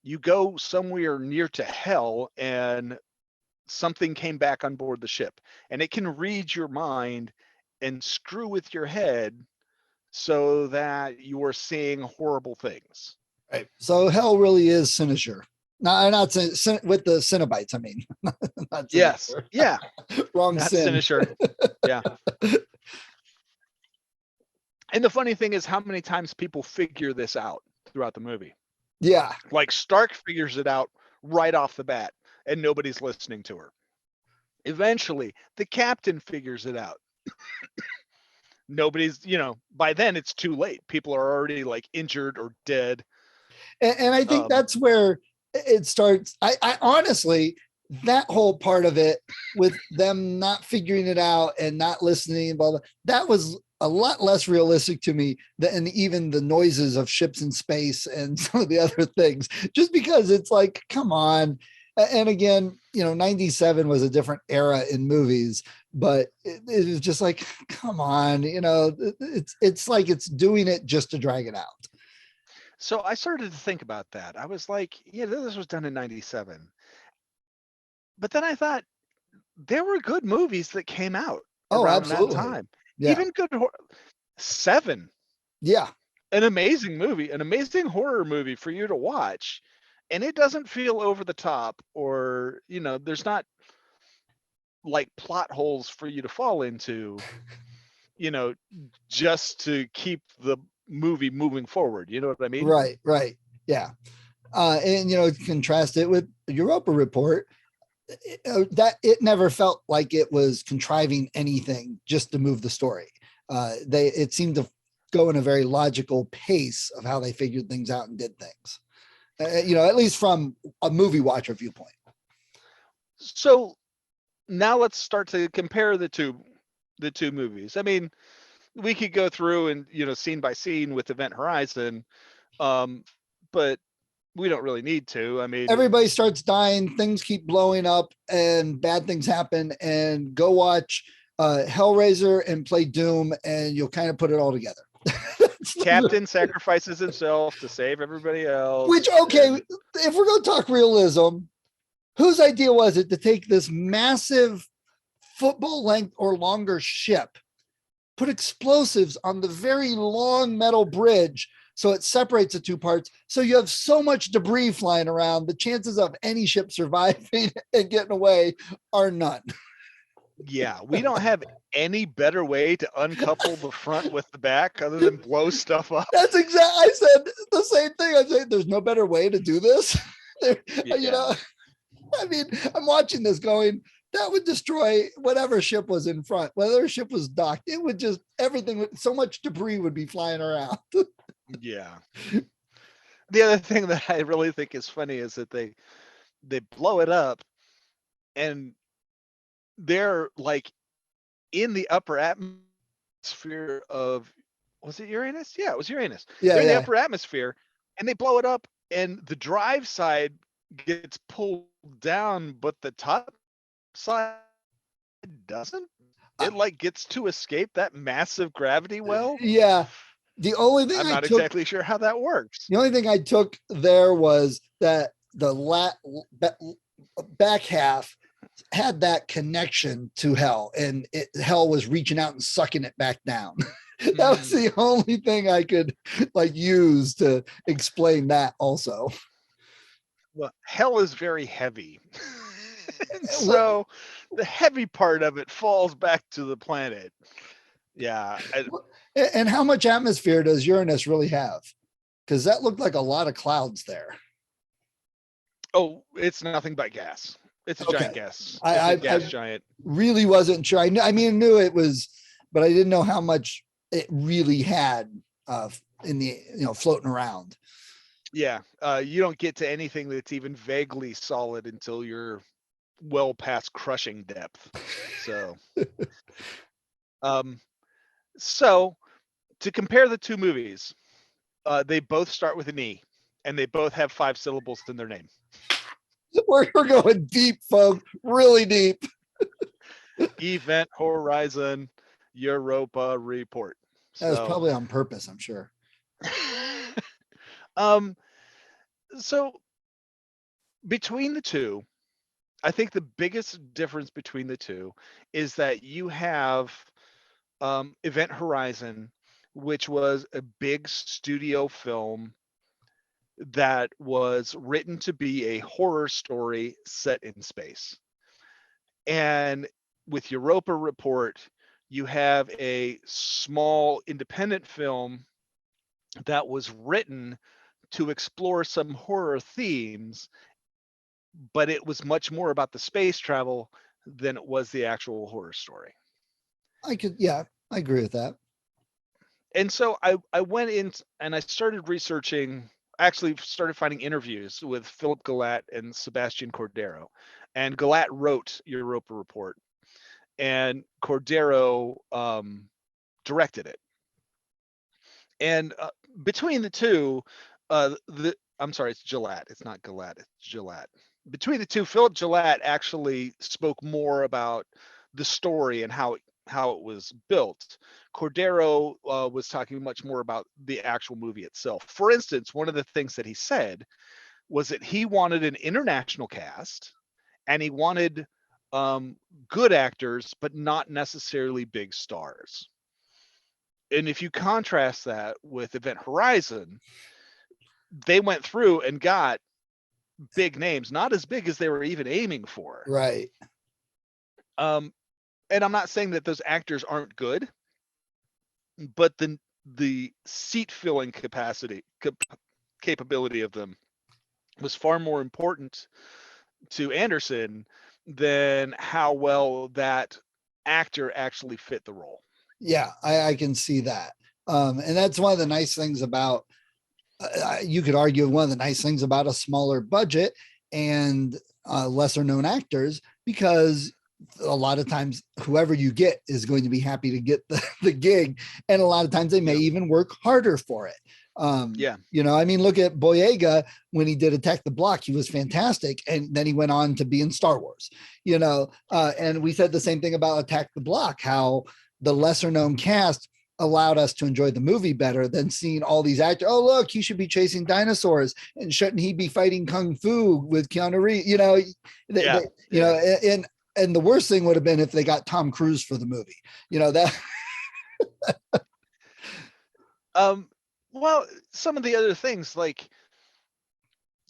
S3: you go somewhere near to hell, and something came back on board the ship, and it can read your mind and screw with your head so that you are seeing horrible things.
S2: Right. So hell really is Sinister. No, not with the Cenobites. I mean, not
S3: yes. Yeah.
S2: Wrong
S3: Not
S2: sin.
S3: Sinister. Yeah. And the funny thing is how many times people figure this out throughout the movie.
S2: Yeah.
S3: Like Stark figures it out right off the bat, and nobody's listening to her. Eventually, the captain figures it out. Nobody's, by then it's too late. People are already like injured or dead.
S2: And I think that's where it starts. I honestly, that whole part of it with them not figuring it out and not listening, blah, blah, that was a lot less realistic to me than even the noises of ships in space and some of the other things, just because it's like, come on. And again, 97 was a different era in movies, but it was just like, come on, it's like it's doing it just to drag it out.
S3: So I started to think about that. I was like, yeah, this was done in 97. But then I thought there were good movies that came out around that time.
S2: Yeah.
S3: Even good Seven.
S2: Yeah.
S3: An amazing movie, an amazing horror movie for you to watch. And it doesn't feel over the top, or, there's not like plot holes for you to fall into, just to keep the movie moving forward. You know what I mean?
S2: Right. Yeah. And, contrast it with Europa Report, that it never felt like it was contriving anything just to move the story. It seemed to go in a very logical pace of how they figured things out and did things, at least from a movie watcher viewpoint.
S3: So now let's start to compare the two movies. I mean, we could go through and, scene by scene with Event Horizon, but we don't really need to. I mean,
S2: everybody starts dying, things keep blowing up, and bad things happen. And go watch Hellraiser and play Doom, and you'll kind of put it all together.
S3: Captain sacrifices himself to save everybody else.
S2: Which, okay, if we're going to talk realism, whose idea was it to take this massive football length or longer ship, put explosives on the very long metal bridge so it separates the two parts, so you have so much debris flying around, the chances of any ship surviving and getting away are none.
S3: Yeah, we don't have any better way to uncouple the front with the back other than blow stuff up.
S2: That's exactly, I said the same thing. I said, there's no better way to do this.
S3: Yeah.
S2: I mean, I'm watching this going, that would destroy whatever ship was in front, whether ship was docked, it would just, everything, so much debris would be flying around.
S3: Yeah. The other thing that I really think is funny is that they blow it up and they're like in the upper atmosphere of, was it Uranus? Yeah, it was Uranus.
S2: Yeah,
S3: they're in the upper atmosphere and they blow it up and the drive side gets pulled down, but the top side doesn't. It like gets to escape that massive gravity well.
S2: Yeah. The only thing
S3: I'm not exactly sure how that works.
S2: The only thing I took there was that the back half had that connection to hell, and hell was reaching out and sucking it back down. That was the only thing I could use to explain that also.
S3: Well, hell is very heavy. So the heavy part of it falls back to the planet. Yeah.
S2: And how much atmosphere does Uranus really have? Because that looked like a lot of clouds there.
S3: Oh, it's nothing but gas. It's a giant gas.
S2: I
S3: giant.
S2: Really wasn't sure. I knew it was, but I didn't know how much it really had in the, floating around.
S3: Yeah. You don't get to anything that's even vaguely solid until you're well past crushing depth. So, so to compare the two movies, they both start with an E, and they both have 5 syllables in their name.
S2: We're going deep, folks, really deep.
S3: Event Horizon. Europa Report.
S2: That was probably on purpose, I'm sure.
S3: So between the two, I think the biggest difference between the two is that you have Event Horizon, which was a big studio film that was written to be a horror story set in space. And with Europa Report, you have a small independent film that was written to explore some horror themes, but it was much more about the space travel than it was the actual horror story.
S2: I agree with that.
S3: And so I went in and I started researching, actually started finding interviews with Philip Galat and Sebastian Cordero. And Galat wrote Europa Report, and Cordero directed it. And between the two, I'm sorry, it's Galat. It's not Galat. It's Galat. Between the two, Philip Galat actually spoke more about the story and how it was built. Cordero was talking much more about the actual movie itself. For instance, one of the things that he said was that he wanted an international cast, and he wanted good actors, but not necessarily big stars. And if you contrast that with Event Horizon, they went through and got big names, not as big as they were even aiming for.
S2: Right.
S3: And I'm not saying that those actors aren't good, but the seat filling capability of them was far more important to Anderson than how well that actor actually fit the role.
S2: Yeah, I can see that. And that's one of the nice things about, you could argue one of the nice things about a smaller budget and lesser known actors, because a lot of times whoever you get is going to be happy to get the gig. And a lot of times they may even work harder for it. I mean, look at Boyega when he did Attack the Block, he was fantastic. And then he went on to be in Star Wars, and we said the same thing about Attack the Block, how the lesser known cast allowed us to enjoy the movie better than seeing all these actors. Oh, look, he should be chasing dinosaurs, and shouldn't he be fighting Kung Fu with Keanu Reeves? And the worst thing would have been if they got Tom Cruise for the movie, that.
S3: Well, some of the other things like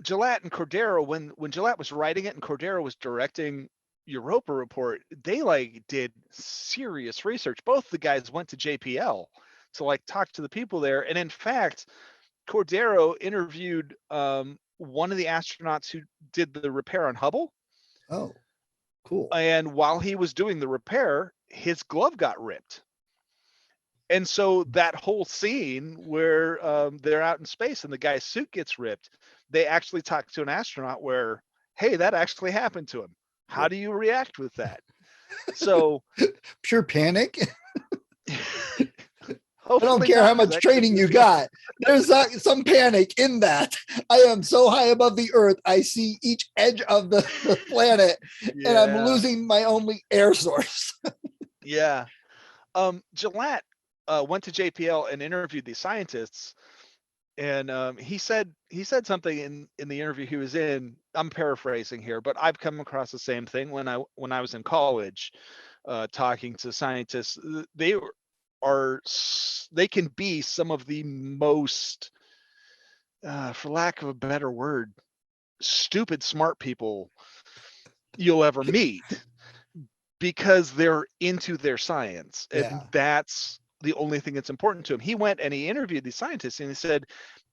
S3: Galat and Cordero, when Galat was writing it and Cordero was directing Europa Report, they did serious research. Both the guys went to JPL to talk to the people there. And in fact, Cordero interviewed one of the astronauts who did the repair on Hubble.
S2: Oh, cool.
S3: And while he was doing the repair, his glove got ripped. And so that whole scene where they're out in space and the guy's suit gets ripped, they actually talked to an astronaut where, hey, that actually happened to him. How do you react with that? So
S2: pure panic. I don't care how much training you got. There's some panic in that. I am so high above the earth. I see each edge of the planet, and I'm losing my only air source.
S3: Yeah. Galat went to JPL and interviewed these scientists, and he said something in the interview he was in. I'm paraphrasing here, but I've come across the same thing when I was in college, talking to scientists. They can be some of the most, for lack of a better word, stupid smart people you'll ever meet, because they're into their science, and that's the only thing that's important to him. He went and he interviewed these scientists, and he said,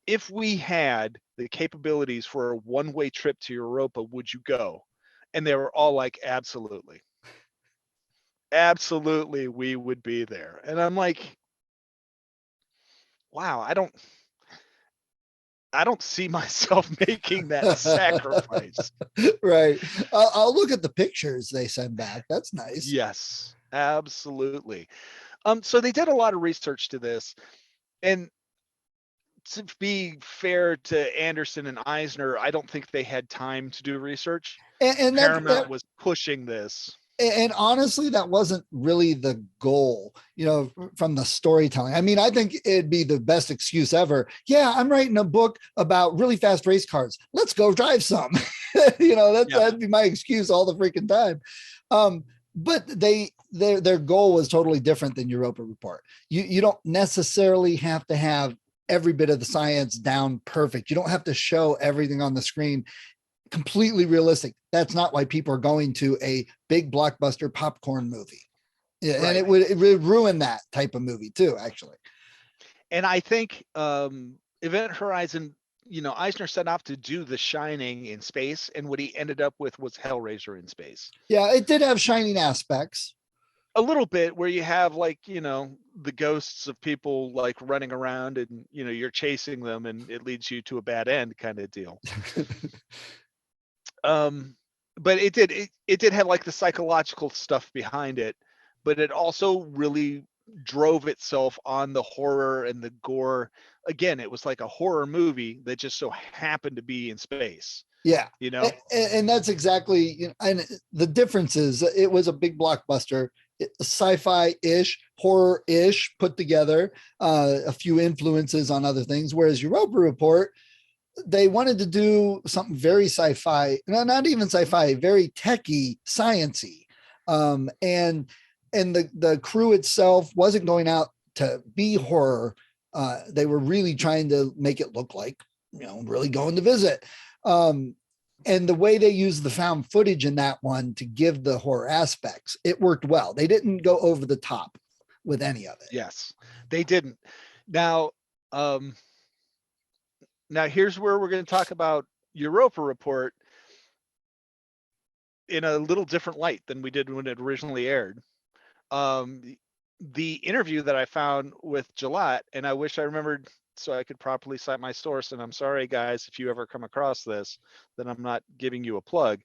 S3: if we had the capabilities for a one-way trip to Europa, would you go? And they were all like, absolutely. Absolutely, we would be there. And I'm like, wow, I don't see myself making that sacrifice.
S2: Right. I'll look at the pictures they send back. That's nice.
S3: Yes, absolutely. So they did a lot of research to this, and to be fair to Anderson and Eisner, I don't think they had time to do research. And Paramount was pushing this.
S2: And honestly, that wasn't really the goal, from the storytelling. I mean, I think it'd be the best excuse ever. Yeah, I'm writing a book about really fast race cars. Let's go drive some. That'd be my excuse all the freaking time. But their goal was totally different than Europa Report. You don't necessarily have to have every bit of the science down perfect. You don't have to show everything on the screen completely realistic. That's not why people are going to a big blockbuster popcorn movie. Yeah, right. And it would ruin that type of movie too, actually.
S3: And I think Event Horizon, Eisner set off to do The Shining in space, and what he ended up with was Hellraiser in space.
S2: Yeah, it did have shining aspects.
S3: A little bit, where you have the ghosts of people like running around, and you're chasing them, and it leads you to a bad end kind of deal. But it did have like the psychological stuff behind it, but it also really drove itself on the horror and the gore. Again, it was like a horror movie that just so happened to be in space.
S2: Yeah. And that's exactly, and the difference is it was a big blockbuster, sci-fi-ish, horror-ish put together, a few influences on other things, whereas Europa Report, they wanted to do something very sci-fi, no, not even sci-fi, very techy, sciencey. And the crew itself wasn't going out to be horror. They were really trying to make it look like, really going to visit. And the way they used the found footage in that one to give the horror aspects, it worked well. They didn't go over the top with any of it.
S3: Yes, they didn't. Now here's where we're going to talk about Europa Report in a little different light than we did when it originally aired. The interview that I found with Gillette, and I wish I remembered so I could properly cite my source, and I'm sorry guys if you ever come across this, then I'm not giving you a plug,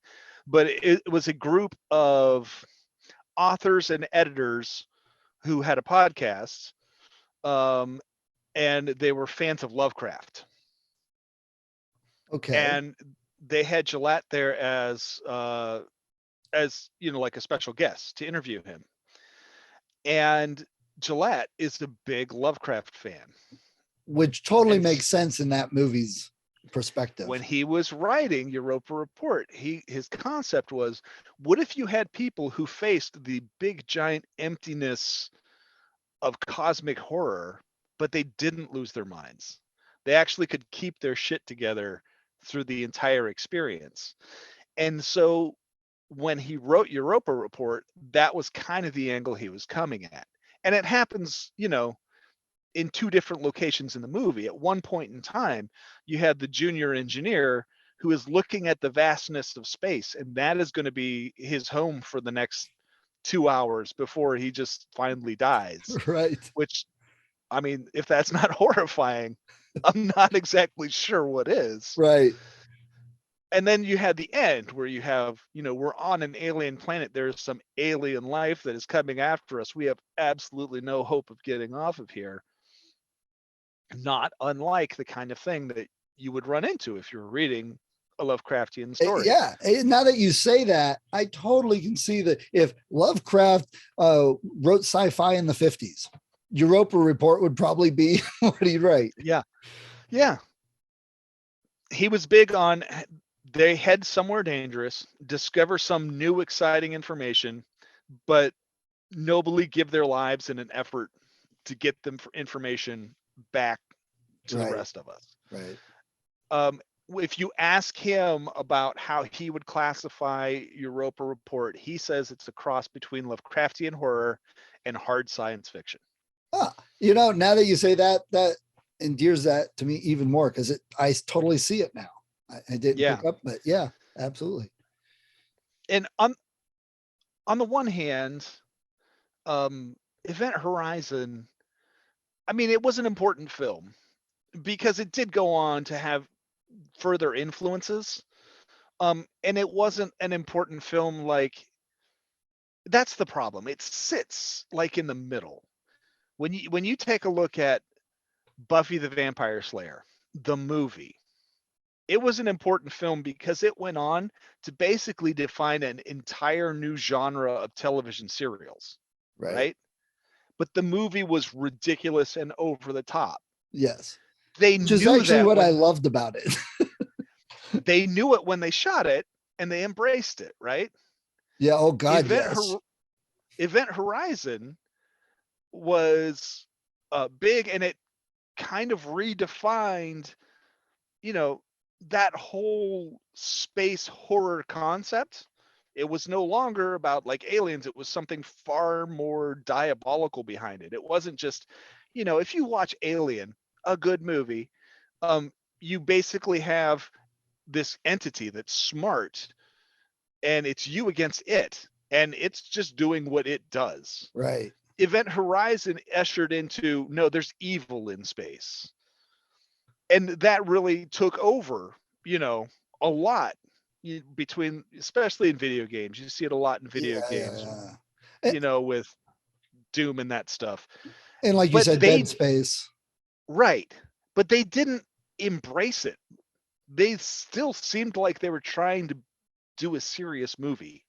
S3: but it was a group of authors and editors who had a podcast, and they were fans of Lovecraft.
S2: Okay.
S3: And they had Gillette there as like a special guest to interview him. And Gillette is a big Lovecraft fan,
S2: which totally makes sense in that movie's perspective.
S3: When he was writing Europa Report, his concept was, what if you had people who faced the big giant emptiness of cosmic horror, but they didn't lose their minds? They actually could keep their shit together through the entire experience. And so when he wrote Europa Report, that was kind of the angle he was coming at. And it happens, in two different locations in the movie. At one point in time, you have the junior engineer who is looking at the vastness of space, and that is going to be his home for the next 2 hours before he just finally dies.
S2: Right.
S3: Which, I mean, if that's not horrifying, I'm not exactly sure what is.
S2: Right.
S3: And then you had the end where you have, we're on an alien planet. There's some alien life that is coming after us. We have absolutely no hope of getting off of here. Not unlike the kind of thing that you would run into if you're reading a Lovecraftian story.
S2: Yeah. Now that you say that, I totally can see that if Lovecraft wrote sci-fi in the 50s, Europa Report would probably be what he'd write.
S3: Yeah. Yeah. He was big on, they head somewhere dangerous, discover some new exciting information, but nobly give their lives in an effort to get them information back to the rest of us.
S2: Right.
S3: If you ask him about how he would classify Europa Report, he says it's a cross between Lovecraftian horror and hard science fiction.
S2: Now that you say that, that endears that to me even more, because I totally see it now. I didn't pick up, but yeah, absolutely.
S3: And on the one hand, Event Horizon, I mean, it was an important film because it did go on to have further influences. And it wasn't an important film like, that's the problem. It sits like in the middle. When you take a look at Buffy the Vampire Slayer, the movie, it was an important film because it went on to basically define an entire new genre of television serials, right? But the movie was ridiculous and over the top.
S2: Yes.
S3: They
S2: Which is
S3: knew
S2: actually
S3: that
S2: what I
S3: when
S2: loved about it.
S3: they knew it when they shot it, and they embraced it, right?
S2: Yeah. Oh God,
S3: Event
S2: yes.
S3: Event Horizon was big, and it kind of redefined, you know, that whole space horror concept. It was no longer about like aliens. It was something far more diabolical behind it. It wasn't just, if you watch Alien, a good movie, you basically have this entity that's smart, and it's you against it, and it's just doing what it does.
S2: Right.
S3: Event Horizon ushered into, no, there's evil in space. And that really took over, a lot between, especially in video games. You see it a lot in video games, with Doom and that stuff.
S2: And like you
S3: But
S2: said, Dead Space.
S3: Right. But they didn't embrace it. They still seemed like they were trying to do a serious movie.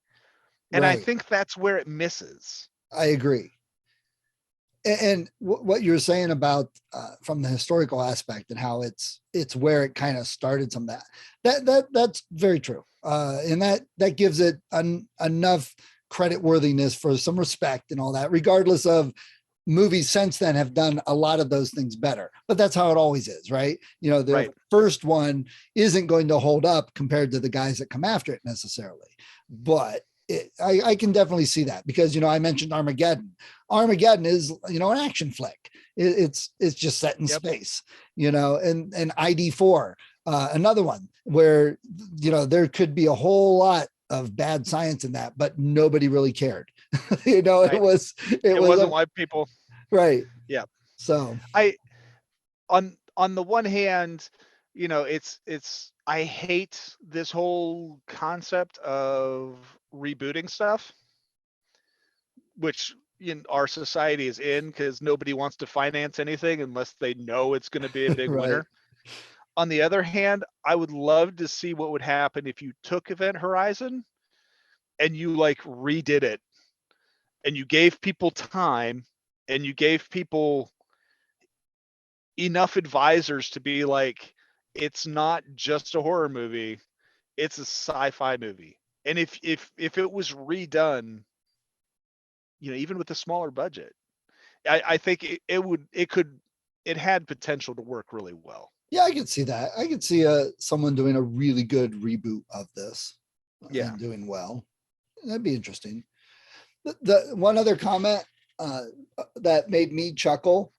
S3: And I think that's where it misses.
S2: I agree. And what you're saying about from the historical aspect and how it's where it kind of started some of that's very true. And that gives it enough credit worthiness for some respect and all that, regardless of movies since then have done a lot of those things better. But that's how it always is, right? The first one isn't going to hold up compared to the guys that come after it necessarily. But I can definitely see that because, I mentioned Armageddon. Armageddon is, an action flick. It's just set in space, and ID4, another one where, there could be a whole lot of bad science in that, but nobody really cared. It wasn't
S3: why people.
S2: Right.
S3: Yeah.
S2: So
S3: on the one hand, it's I hate this whole concept of rebooting stuff, which our society is in because nobody wants to finance anything unless they know it's going to be a big winner. On the other hand, I would love to see what would happen if you took Event Horizon and you like redid it, and you gave people time, and you gave people enough advisors to be like, it's not just a horror movie, it's a sci-fi movie. And if it was redone, even with a smaller budget, I think it had potential to work really well.
S2: Yeah, I could see that. I could see someone doing a really good reboot of this and doing well. That'd be interesting. The one other comment that made me chuckle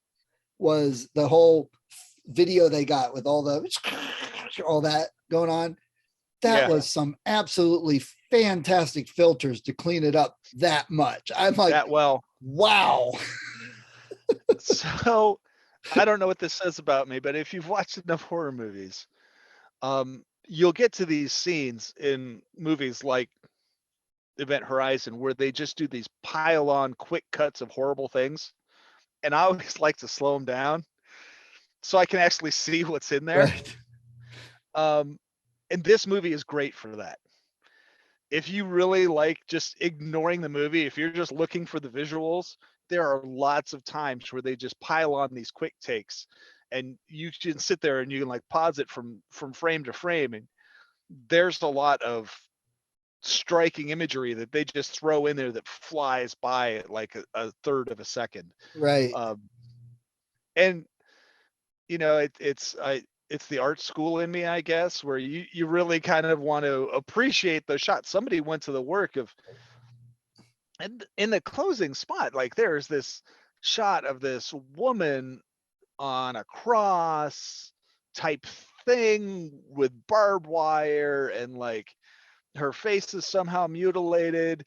S2: was the whole video they got with all that going on. That was some absolutely fantastic filters to clean it up that much. I'm like, wow.
S3: So I don't know what this says about me, but if you've watched enough horror movies, you'll get to these scenes in movies like Event Horizon where they just do these pile-on quick cuts of horrible things. And I always like to slow them down so I can actually see what's in there. And this movie is great for that. If you really like just ignoring the movie, if you're just looking for the visuals, there are lots of times where they just pile on these quick takes, and you can sit there and you can like pause it from frame to frame, and there's a lot of striking imagery that they just throw in there that flies by at like a third of a second.
S2: Right.
S3: And it's the art school in me, I guess, where you really kind of want to appreciate those shots. Somebody went to the work of, and in the closing spot, like there's this shot of this woman on a cross type thing with barbed wire, and like her face is somehow mutilated,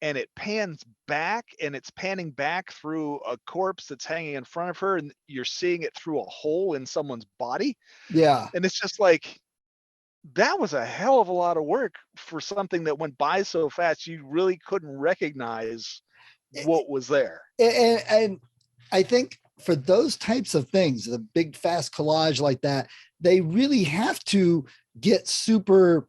S3: and it pans back, and it's panning back through a corpse that's hanging in front of her, and you're seeing it through a hole in someone's body.
S2: Yeah.
S3: And it's just like, that was a hell of a lot of work for something that went by so fast you really couldn't recognize what was there.
S2: And I think for those types of things, the big fast collage like that, they really have to get super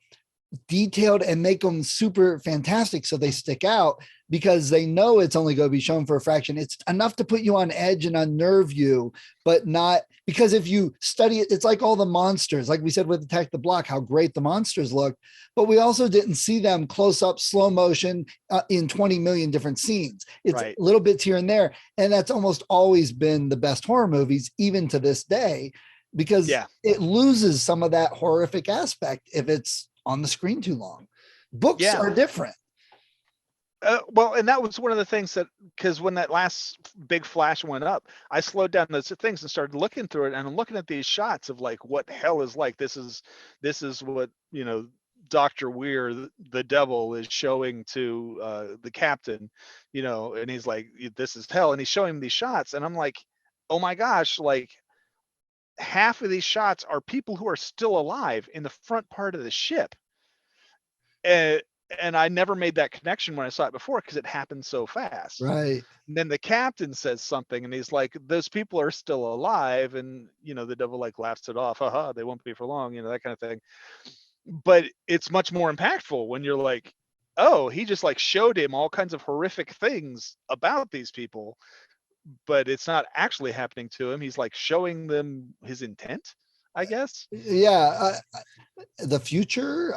S2: detailed and make them super fantastic so they stick out, because they know it's only going to be shown for a fraction. It's enough to put you on edge and unnerve you, but not because if you study it, it's like all the monsters, like we said with Attack the Block, how great the monsters looked, but we also didn't see them close up, slow motion in 20 million different scenes. It's
S3: Right.
S2: little bits here and there. And that's almost always been the best horror movies, even to this day, because it loses some of that horrific aspect if it's on the screen too long. Books are different.
S3: Well, and that was one of the things that, because when that last big flash went up, I slowed down those things and started looking through it, and I'm looking at these shots of like, what hell is like, this is what, you know, Dr. Weir, the devil, is showing to the captain, you know, and he's like, this is hell, and he's showing him these shots, and I'm like, oh my gosh, like half of these shots are people who are still alive in the front part of the ship. And I never made that connection when I saw it before because it happened so fast.
S2: Right.
S3: And then the captain says something and he's like, those people are still alive. And, you know, the devil like laughs it off. Haha, they won't be for long, you know, that kind of thing. But it's much more impactful when you're like, oh, he just like showed him all kinds of horrific things about these people, but it's not actually happening to him. He's like showing them his intent, I guess.
S2: Yeah. The future,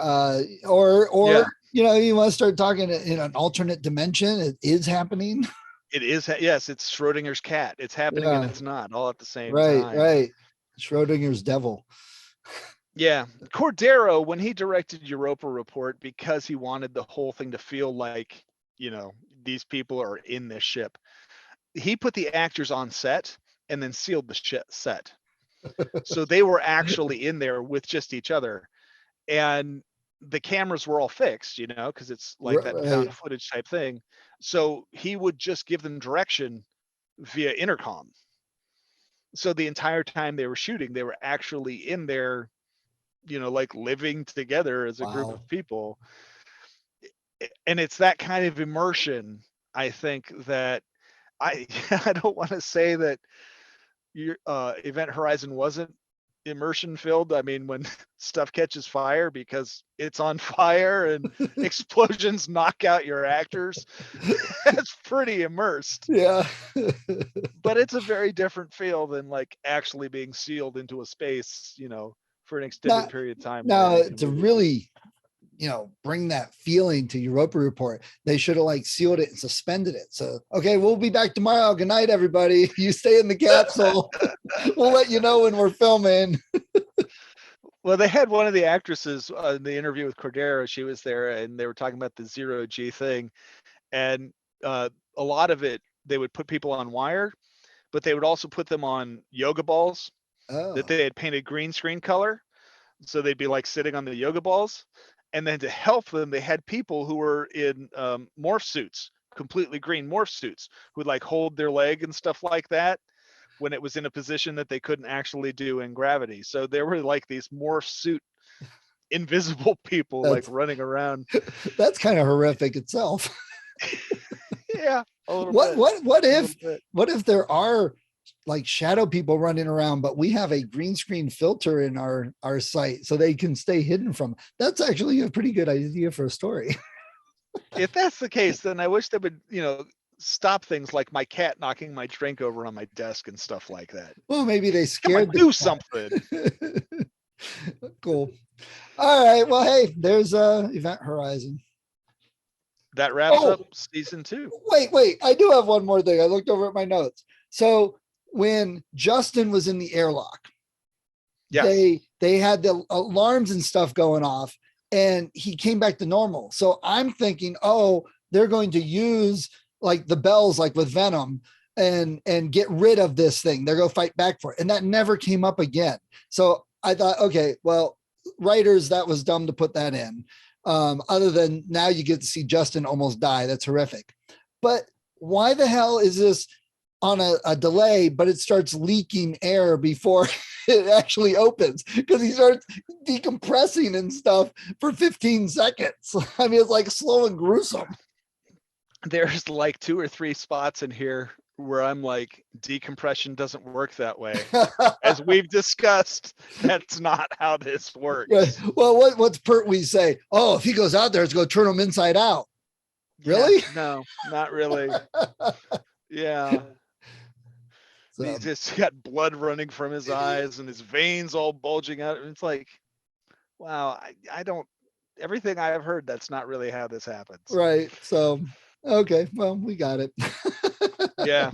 S2: or you know, you want to start talking in an alternate dimension. It is happening.
S3: It is. Yes, it's Schrodinger's cat. It's happening and it's not all at the same time.
S2: Right. Schrodinger's devil.
S3: Yeah. Cordero, when he directed Europa Report, because he wanted the whole thing to feel like, you know, these people are in this ship, he put the actors on set and then sealed the set. So they were actually in there with just each other. And the cameras were all fixed, you know, because it's like that found footage type thing. So he would just give them direction via intercom. So the entire time they were shooting, they were actually in there, you know, like living together as a group of people. And it's that kind of immersion, I think, that I don't want to say that your Event Horizon wasn't immersion filled. I mean, when stuff catches fire because it's on fire and explosions knock out your actors, that's pretty immersed.
S2: Yeah.
S3: But it's a very different feel than like actually being sealed into a space, you know, for an extended period of time.
S2: Now, to really, you know, bring that feeling to Europa Report, they should have like sealed it and suspended it. So, okay, we'll be back tomorrow. Good night, everybody. You stay in the capsule. We'll let you know when we're filming.
S3: Well, they had one of the actresses in the interview with Cordero. She was there and they were talking about the 0G thing. And a lot of it, they would put people on wire, but they would also put them on yoga balls that they had painted green screen color. So they'd be like sitting on the yoga balls. And then to help them, they had people who were in morph suits, completely green morph suits, who would like hold their leg and stuff like that when it was in a position that they couldn't actually do in gravity. So there were like these morph suit invisible people like running around.
S2: That's kind of horrific itself.
S3: Yeah. A little
S2: bit. What if there are like shadow people running around, but we have a green screen filter in our site so they can stay hidden from? That's actually a pretty good idea for a story.
S3: If that's the case, then I wish they would, you know, stop things like my cat knocking my drink over on my desk and stuff like that.
S2: Well, maybe they scared
S3: do something.
S2: Cool. All right. Well, hey, there's Event Horizon.
S3: That wraps up season 2.
S2: Wait. I do have one more thing. I looked over at my notes. So when Justin was in the airlock, they had the alarms and stuff going off and he came back to normal. So I'm thinking, they're going to use like the bells, like with Venom, and get rid of this thing. They're going to fight back for it. And that never came up again. So I thought, okay, well, writers, that was dumb to put that in. Other than now you get to see Justin almost die. That's horrific. But why the hell is this on a delay, but it starts leaking air before it actually opens? Because he starts decompressing and stuff for 15 seconds. I mean, it's like slow and gruesome.
S3: There's like 2 or 3 spots in here where I'm like, decompression doesn't work that way. As we've discussed, that's not how this works.
S2: Right. Well, what's Pertwee say? Oh, if he goes out there, it's going to turn him inside out. Really?
S3: Yeah, no, not really. Yeah. So. He's just got blood running from his eyes and his veins all bulging out. And it's like, wow, I don't, everything I've heard, that's not really how this happens.
S2: Right. So, okay. Well, we got it.
S3: Yeah.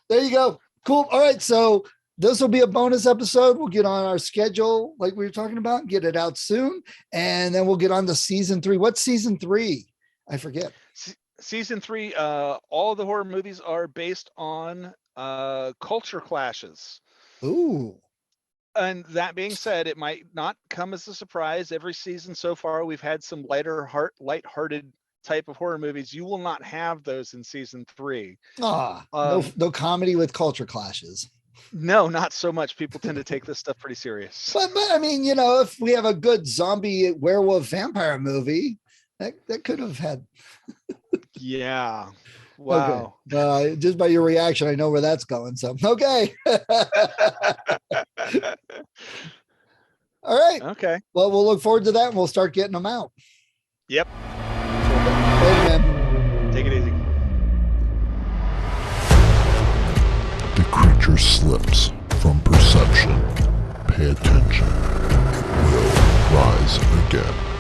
S2: There you go. Cool. All right. So this will be a bonus episode. We'll get on our schedule, like we were talking about, get it out soon. And then we'll get on to season 3. What's season 3? I forget.
S3: Season 3, all the horror movies are based on culture clashes.
S2: Ooh.
S3: And that being said, it might not come as a surprise. Every season so far, we've had some lighthearted type of horror movies. You will not have those in season 3.
S2: No comedy with culture clashes.
S3: No, not so much. People tend to take this stuff pretty serious.
S2: But I mean, you know, if we have a good zombie werewolf vampire movie, that could have had.
S3: Yeah. Wow.
S2: Okay. Just by your reaction, I know where that's going. So, okay. All right.
S3: Okay.
S2: Well, we'll look forward to that and we'll start getting them out.
S3: Yep.
S2: Hey, man.
S3: Take it easy.
S1: The creature slips from perception. Pay attention. It will rise again.